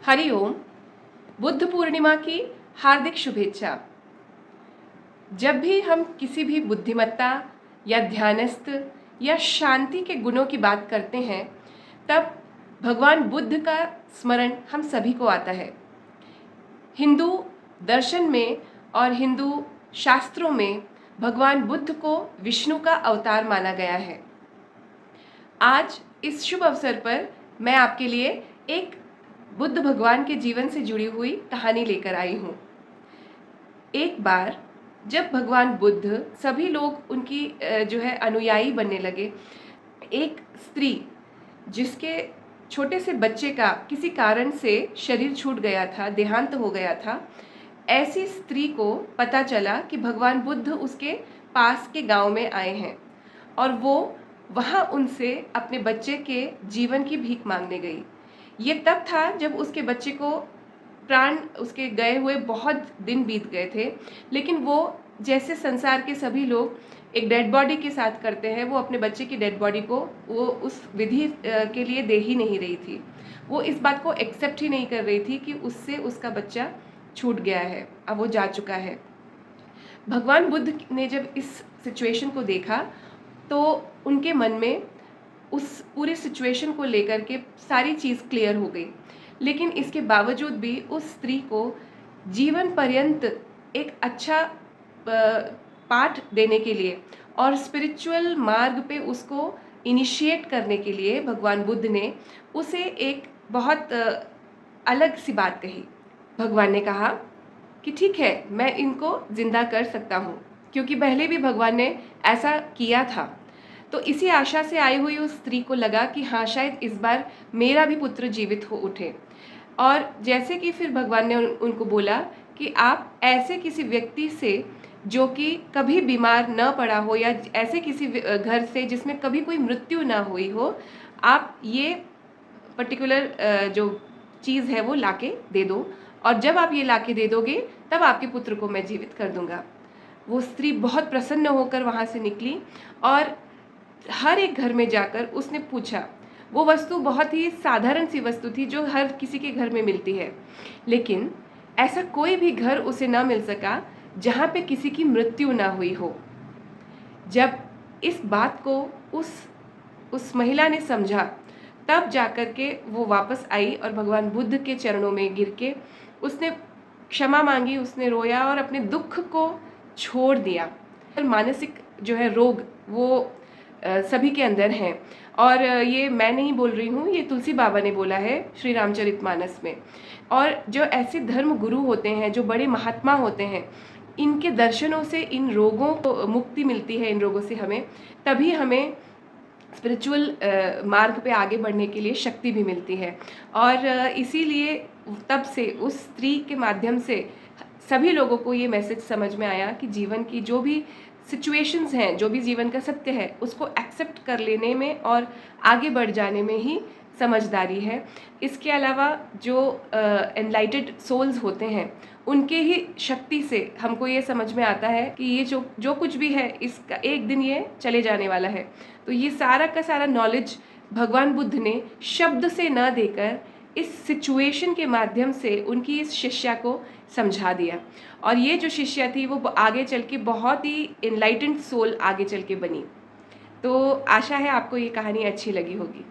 हरिओम। बुद्ध पूर्णिमा की हार्दिक शुभेच्छा। जब भी हम किसी भी बुद्धिमत्ता या ध्यानस्थ या शांति के गुणों की बात करते हैं, तब भगवान बुद्ध का स्मरण हम सभी को आता है। हिंदू दर्शन में और हिंदू शास्त्रों में भगवान बुद्ध को विष्णु का अवतार माना गया है। आज इस शुभ अवसर पर मैं आपके लिए एक बुद्ध भगवान के जीवन से जुड़ी हुई कहानी लेकर आई हूँ। एक बार जब भगवान बुद्ध सभी लोग उनकी अनुयायी बनने लगे, एक स्त्री जिसके छोटे से बच्चे का किसी कारण से शरीर छूट गया था, देहांत हो गया था, ऐसी स्त्री को पता चला कि भगवान बुद्ध उसके पास के गांव में आए हैं और वो वहाँ उनसे अपने बच्चे के जीवन की भीख मांगने गई। ये तब था जब उसके बच्चे को प्राण उसके गए हुए बहुत दिन बीत गए थे, लेकिन वो जैसे संसार के सभी लोग एक डेड बॉडी के साथ करते हैं, वो अपने बच्चे की डेड बॉडी को वो उस विधि के लिए दे ही नहीं रही थी। वो इस बात को एक्सेप्ट ही नहीं कर रही थी कि उससे उसका बच्चा छूट गया है, अब वो जा चुका है। भगवान बुद्ध ने जब इस सिचुएशन को देखा तो उनके मन में उस पूरी सिचुएशन को लेकर के सारी चीज़ क्लियर हो गई, लेकिन इसके बावजूद भी उस स्त्री को जीवन पर्यंत एक अच्छा पाठ देने के लिए और स्पिरिचुअल मार्ग पे उसको इनिशिएट करने के लिए भगवान बुद्ध ने उसे एक बहुत अलग सी बात कही। भगवान ने कहा कि ठीक है, मैं इनको जिंदा कर सकता हूँ, क्योंकि पहले भी भगवान ने ऐसा किया था। तो इसी आशा से आई हुई उस स्त्री को लगा कि हाँ, शायद इस बार मेरा भी पुत्र जीवित हो उठे। और जैसे कि फिर भगवान ने उनको बोला कि आप ऐसे किसी व्यक्ति से जो कि कभी बीमार न पड़ा हो या ऐसे किसी घर से जिसमें कभी कोई मृत्यु ना हुई हो, आप ये पर्टिकुलर जो चीज़ है वो लाके दे दो, और जब आप ये लाके दे दोगे तब आपके पुत्र को मैं जीवित कर दूंगा। वो स्त्री बहुत प्रसन्न होकर वहाँ से निकली और हर एक घर में जाकर उसने पूछा। वो वस्तु बहुत ही साधारण सी वस्तु थी जो हर किसी के घर में मिलती है, लेकिन ऐसा कोई भी घर उसे ना मिल सका जहाँ पे किसी की मृत्यु ना हुई हो। जब इस बात को उस महिला ने समझा, तब जाकर के वो वापस आई और भगवान बुद्ध के चरणों में गिर के उसने क्षमा मांगी, उसने रोया और अपने दुख को छोड़ दिया। मानसिक जो है रोग वो सभी के अंदर हैं, और ये मैं नहीं बोल रही हूँ, ये तुलसी बाबा ने बोला है श्री रामचरितमानस में। और जो ऐसे धर्म गुरु होते हैं, जो बड़े महात्मा होते हैं, इनके दर्शनों से इन रोगों को मुक्ति मिलती है, इन रोगों से हमें तभी हमें स्पिरिचुअल मार्ग पे आगे बढ़ने के लिए शक्ति भी मिलती है। और इसीलिए तब से उस स्त्री के माध्यम से सभी लोगों को ये मैसेज समझ में आया कि जीवन की जो भी सिचुएशंस हैं, जो भी जीवन का सत्य है, उसको एक्सेप्ट कर लेने में और आगे बढ़ जाने में ही समझदारी है। इसके अलावा जो एनलाइटेड सोल्स होते हैं, उनके ही शक्ति से हमको ये समझ में आता है कि ये जो कुछ भी है, इसका एक दिन ये चले जाने वाला है। तो ये सारा का सारा नॉलेज भगवान बुद्ध ने शब्द से न देकर इस सिचुएशन के माध्यम से उनकी इस शिष्या को समझा दिया, और ये जो शिष्या थी वो आगे चल के बहुत ही एनलाइटेंड सोल आगे चल के बनी। तो आशा है आपको ये कहानी अच्छी लगी होगी।